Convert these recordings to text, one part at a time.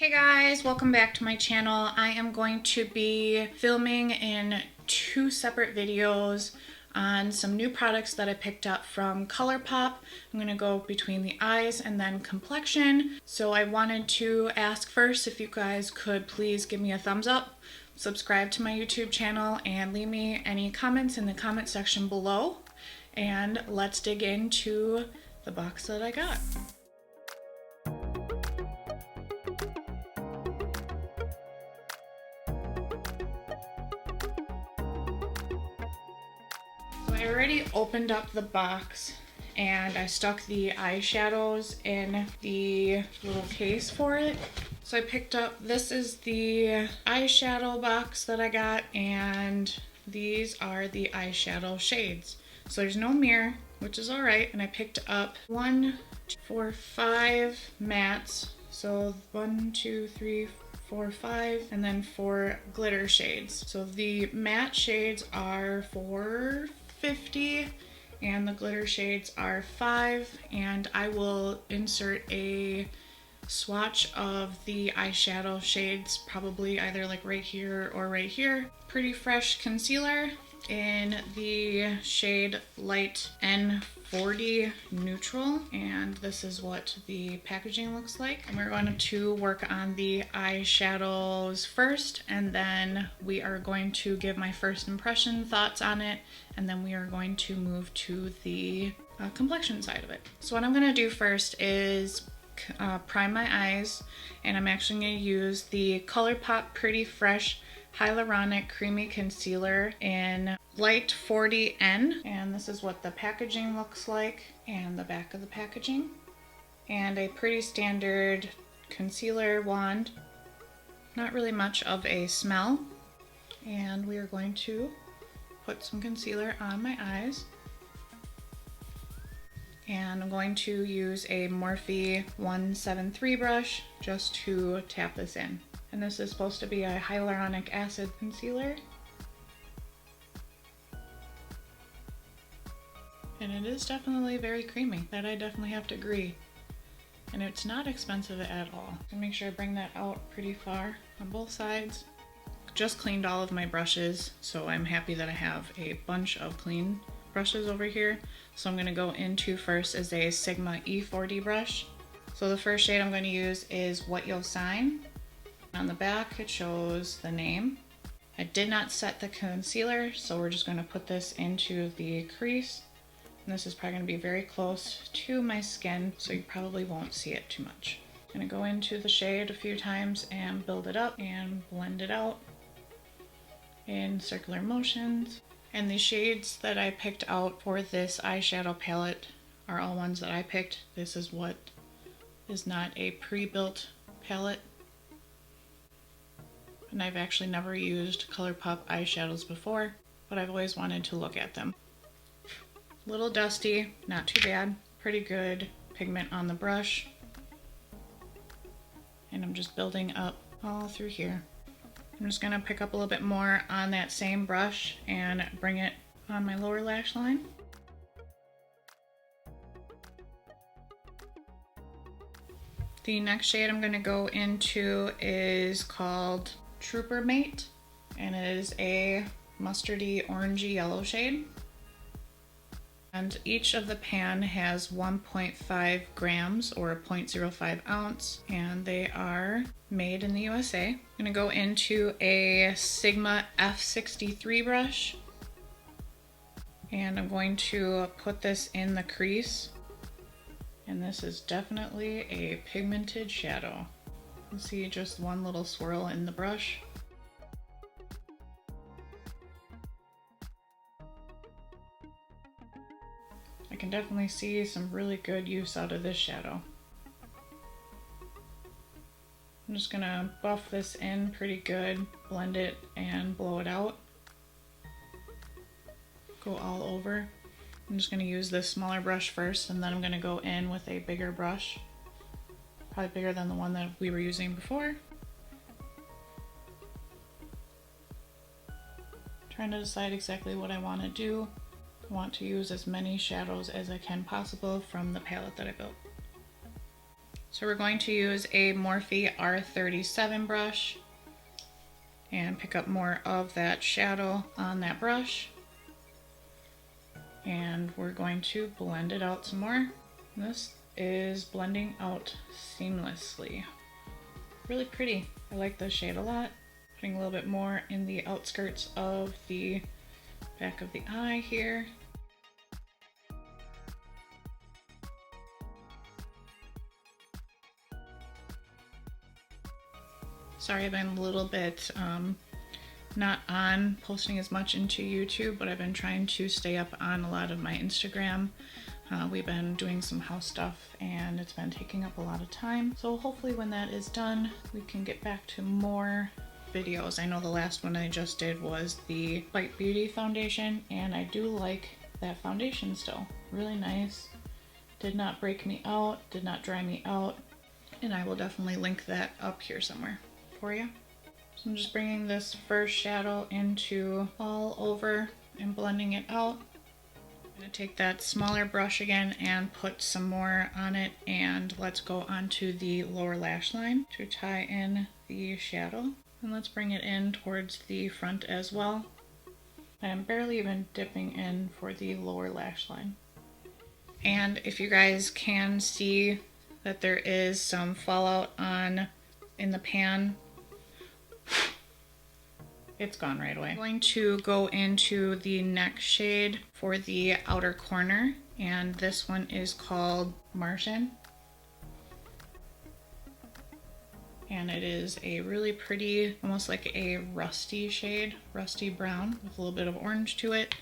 Hey guys, welcome back to my channel. I am going to be filming in two separate videos on some new products that I picked up from Colourpop. I'm going to go between the eyes and then complexion. So I wanted to ask first if you guys could please give me a thumbs up, subscribe to my YouTube channel, and leave me any comments in the comment section below. And let's dig into the box that I got. I already opened up the box and I stuck the eyeshadows in the little case for it. So I picked up, this is the eyeshadow box that I got, and these are the eyeshadow shades. So there's no mirror, which is alright, and I picked up 1, 2, 4, 5 mattes. So 1, 2, 3, 4, 5, and then 4 glitter shades. So the matte shades are $4.50 and the glitter shades are $5, and I will insert a swatch of the eyeshadow shades probably either like right here or right here. Pretty Fresh concealer in the shade Light N40 Neutral, and this is what the packaging looks like. And we're going to work on the eyeshadows first, and then we are going to give my first impression thoughts on it, and then we are going to move to the complexion side of it. So what I'm going to do first is prime my eyes, and I'm actually going to use the Colourpop Pretty Fresh Hyaluronic Creamy Concealer in Light 40N, and this is what the packaging looks like and the back of the packaging. And a pretty standard concealer wand, not really much of a smell. And we are going to put some concealer on my eyes. And I'm going to use a Morphe 173 brush just to tap this in. And this is supposed to be a hyaluronic acid concealer. And it is definitely very creamy. That I definitely have to agree. And it's not expensive at all. So make sure I bring that out pretty far on both sides. Just cleaned all of my brushes, so I'm happy that I have a bunch of clean brushes over here. So I'm going to go into first is a Sigma E40 brush. So the first shade I'm going to use is What You'll Sign. On the back it shows the name. I did not set the concealer, so we're just going to put this into the crease. And this is probably going to be very close to my skin, so you probably won't see it too much. I'm going to go into the shade a few times and build it up and blend it out in circular motions. And the shades that I picked out for this eyeshadow palette are all ones that I picked. This is what is not a pre-built palette. And I've actually never used Colourpop eyeshadows before, but I've always wanted to look at them. A little dusty, not too bad. Pretty good pigment on the brush. And I'm just building up all through here. I'm just going to pick up a little bit more on that same brush and bring it on my lower lash line. The next shade I'm going to go into is called Trooper Mate, and it is a mustardy orangey yellow shade. And each of the pan has 1.5 grams or 0.05 ounce, and they are made in the USA. I'm going to go into a Sigma F63 brush, and I'm going to put this in the crease. And this is definitely a pigmented shadow. You can see just one little swirl in the brush. I can definitely see some really good use out of this shadow. I'm just gonna buff this in pretty good, blend it and blow it out. Go all over. I'm just gonna use this smaller brush first, and then I'm gonna go in with a bigger brush. Probably bigger than the one that we were using before. Trying to decide exactly what I want to do. I want to use as many shadows as I can possible from the palette that I built. So we're going to use a Morphe R37 brush and pick up more of that shadow on that brush. And we're going to blend it out some more. This is blending out seamlessly. Really pretty. I like this shade a lot. Putting a little bit more in the outskirts of the back of the eye here. Sorry, I've been a little bit not on posting as much into YouTube, but I've been trying to stay up on a lot of my Instagram. We've been doing some house stuff and it's been taking up a lot of time. So hopefully when that is done, we can get back to more videos. I know the last one I just did was the Bite Beauty foundation, and I do like that foundation still. Really nice. Did not break me out, did not dry me out, and I will definitely link that up here somewhere for you. So I'm just bringing this first shadow into all over and blending it out. I'm going to take that smaller brush again and put some more on it, and let's go onto the lower lash line to tie in the shadow. And let's bring it in towards the front as well. I'm barely even dipping in for the lower lash line. And if you guys can see that there is some fallout in the pan, it's gone right away. I'm going to go into the next shade for the outer corner, and this one is called Martian. And it is a really pretty, almost like a rusty shade, rusty brown with a little bit of orange to it.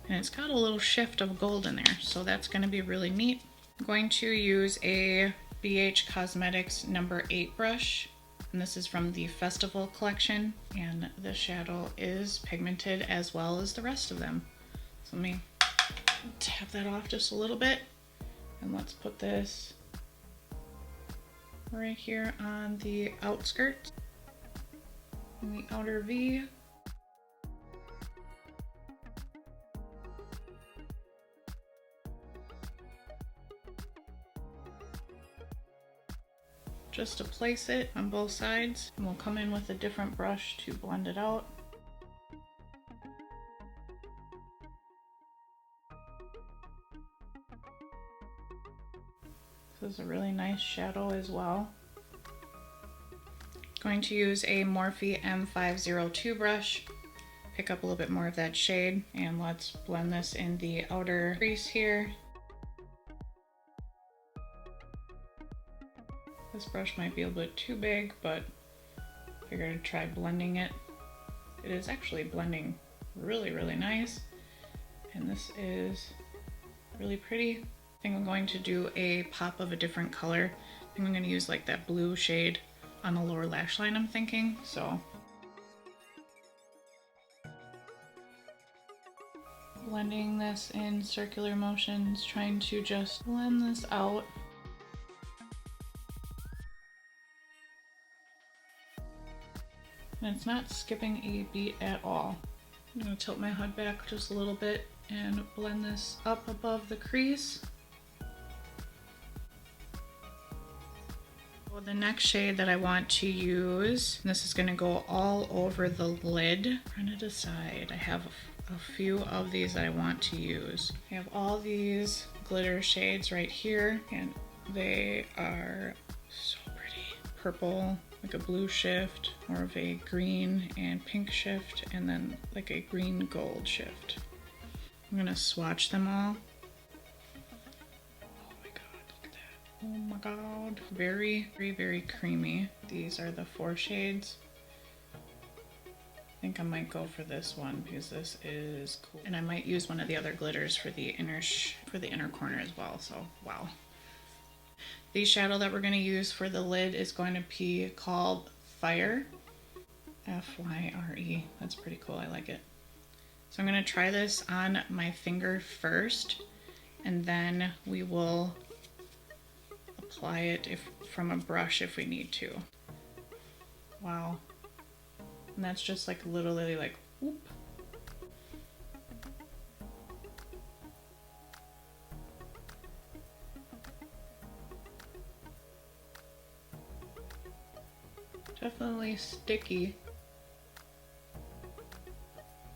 And it's got a little shift of gold in there, so that's going to be really neat. I'm going to use a BH Cosmetics number 8 brush. And this is from the Festival collection, and the shadow is pigmented as well as the rest of them. So let me tap that off just a little bit, and let's put this right here on the outskirts, in the outer V. Just to place it on both sides, and we'll come in with a different brush to blend it out. This is a really nice shadow as well. Going to use a Morphe M502 brush, pick up a little bit more of that shade, and let's blend this in the outer crease here. This brush might be a bit too big, but I figured I'd try blending it. It is actually blending really, really nice. And this is really pretty. I think I'm going to do a pop of a different color. I think I'm going to use like that blue shade on the lower lash line, I'm thinking. So blending this in circular motions, trying to just blend this out. And it's not skipping a beat at all. I'm going to tilt my hood back just a little bit and blend this up above the crease. Well, the next shade that I want to use, and this is going to go all over the lid. I'm trying to decide. I have a few of these that I want to use. I have all these glitter shades right here, and they are so pretty. Purple, like a blue shift, more of a green and pink shift, and then like a green gold shift. I'm gonna swatch them all. Oh my god, look at that. Oh my god. Very, very, very creamy. These are the 4 shades. I think I might go for this one because this is cool. And I might use one of the other glitters for the inner corner as well, so wow. The shadow that we're going to use for the lid is going to be called Fire. F-Y-R-E. That's pretty cool. I like it. So I'm going to try this on my finger first, and then we will apply it from a brush if we need to. Wow. And that's just like literally like whoop. Definitely sticky.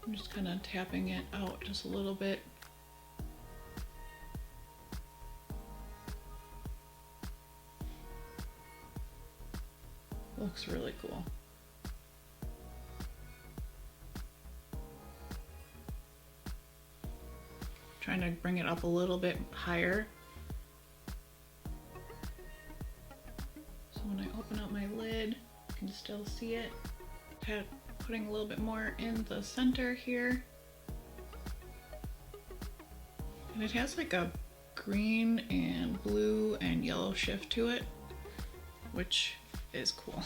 I'm just kind of tapping it out just a little bit. Looks really cool. Trying to bring it up a little bit higher. So when I open up my lid, you can still see it. Putting a little bit more in the center here. And it has like a green and blue and yellow shift to it, which is cool.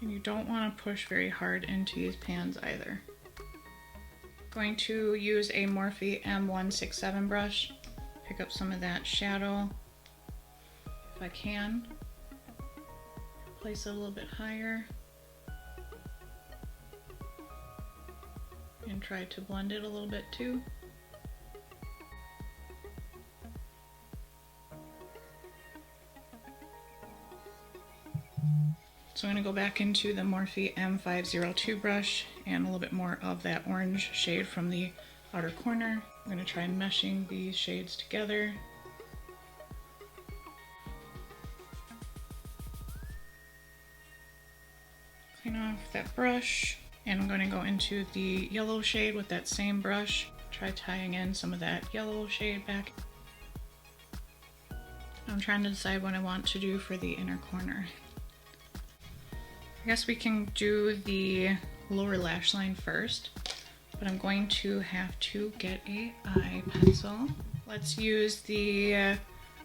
And you don't want to push very hard into these pans either. Going to use a Morphe M167 brush, pick up some of that shadow if I can, place it a little bit higher, and try to blend it a little bit too. So I'm going to go back into the Morphe M502 brush and a little bit more of that orange shade from the outer corner. I'm going to try meshing these shades together. Clean off that brush, and I'm going to go into the yellow shade with that same brush. Try tying in some of that yellow shade back. I'm trying to decide what I want to do for the inner corner. I guess we can do the lower lash line first, but I'm going to have to get a eye pencil. Let's use the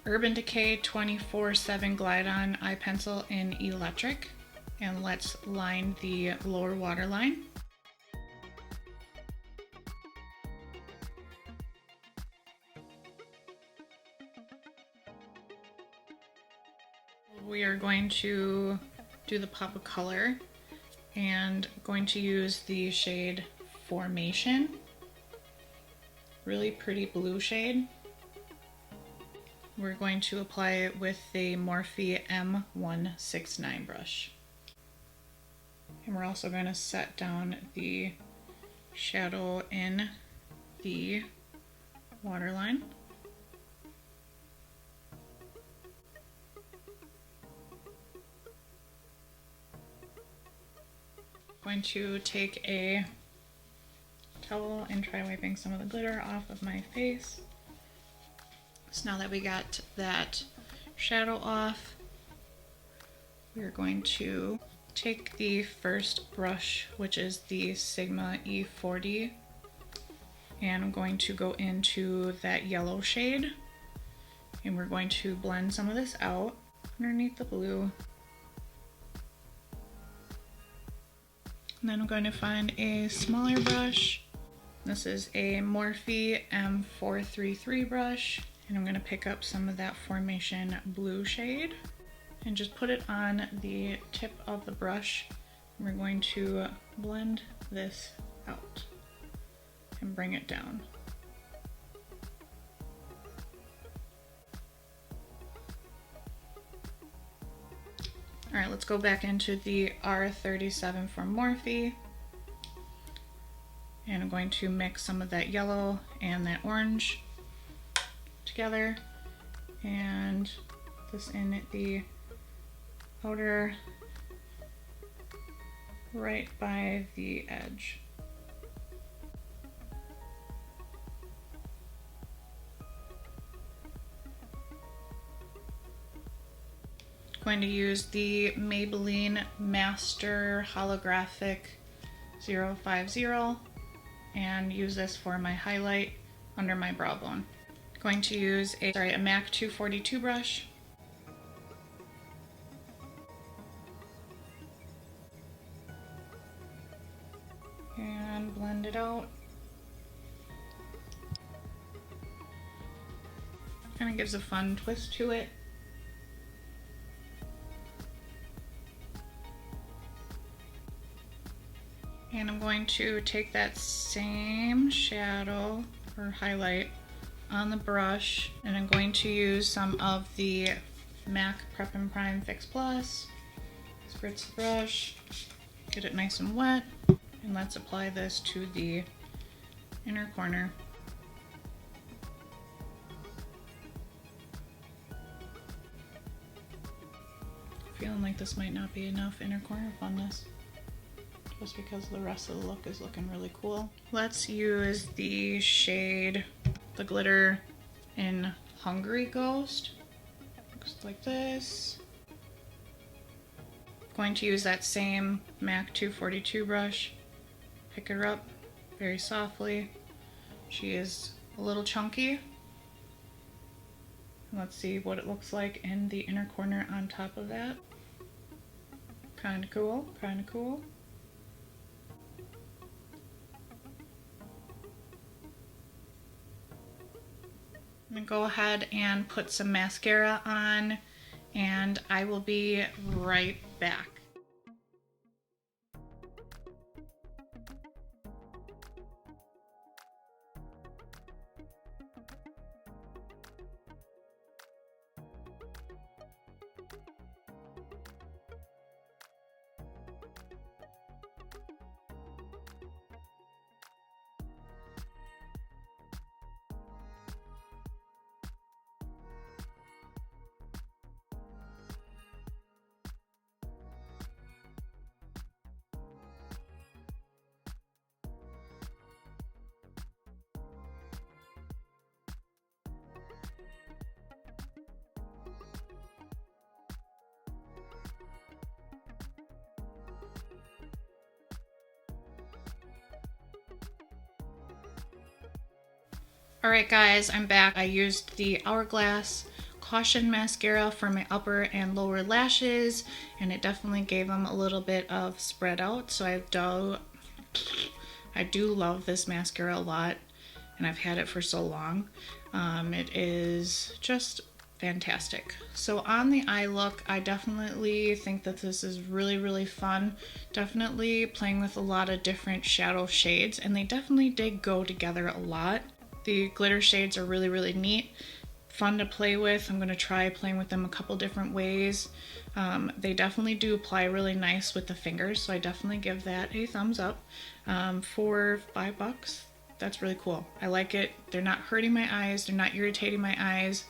Urban Decay 24/7 Glide On eye pencil in electric, and let's line the lower waterline. We are going to do the pop of color and going to use the shade Formation. Really pretty blue shade. We're going to apply it with the Morphe M169 brush. And we're also going to set down the shadow in the waterline. Going to take a towel and try wiping some of the glitter off of my face. So now that we got that shadow off, we're going to take the first brush, which is the Sigma E40, and I'm going to go into that yellow shade, and we're going to blend some of this out underneath the blue. And then I'm going to find a smaller brush. This is a Morphe M433 brush, and I'm going to pick up some of that Formation blue shade and just put it on the tip of the brush. And we're going to blend this out and bring it down. All right, let's go back into the R37 from Morphe. And I'm going to mix some of that yellow and that orange together and this in the outer right by the edge. Going to use the Maybelline Master Holographic 050 and use this for my highlight under my brow bone. Going to use a MAC 242 brush. And blend it out. Kind of gives a fun twist to it. And I'm going to take that same shadow or highlight on the brush, and I'm going to use some of the MAC Prep and Prime Fix Plus. Spritz the brush, get it nice and wet, and let's apply this to the inner corner. Feeling like this might not be enough inner corner funness, just because the rest of the look is looking really cool. Let's use the shade, the glitter in Hungry Ghost. Looks like this. Going to use that same MAC 242 brush, pick her up very softly. She is a little chunky. Let's see what it looks like in the inner corner on top of that. Kind of cool, kind of cool. I'm gonna go ahead and put some mascara on, and I will be right back. Alright guys, I'm back. I used the Hourglass Caution Mascara for my upper and lower lashes, and it definitely gave them a little bit of spread out. So I do love this mascara a lot, and I've had it for so long. It is just fantastic. So on the eye look, I definitely think that this is really fun. Definitely playing with a lot of different shadow shades, and they definitely did go together a lot. The glitter shades are really neat, fun to play with. I'm going to try playing with them a couple different ways. They definitely do apply really nice with the fingers, so I definitely give that a thumbs up. For $5, that's really cool. I like it. They're not hurting my eyes, they're not irritating my eyes.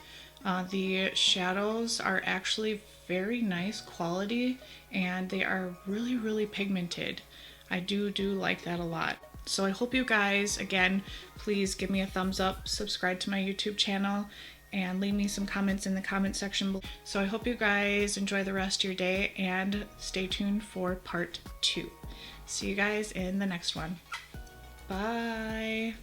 The shadows are actually very nice quality, and they are really pigmented. I do like that a lot. So I hope you guys, again, please give me a thumbs up, subscribe to my YouTube channel, and leave me some comments in the comment section below. So I hope you guys enjoy the rest of your day, and stay tuned for part 2. See you guys in the next one. Bye!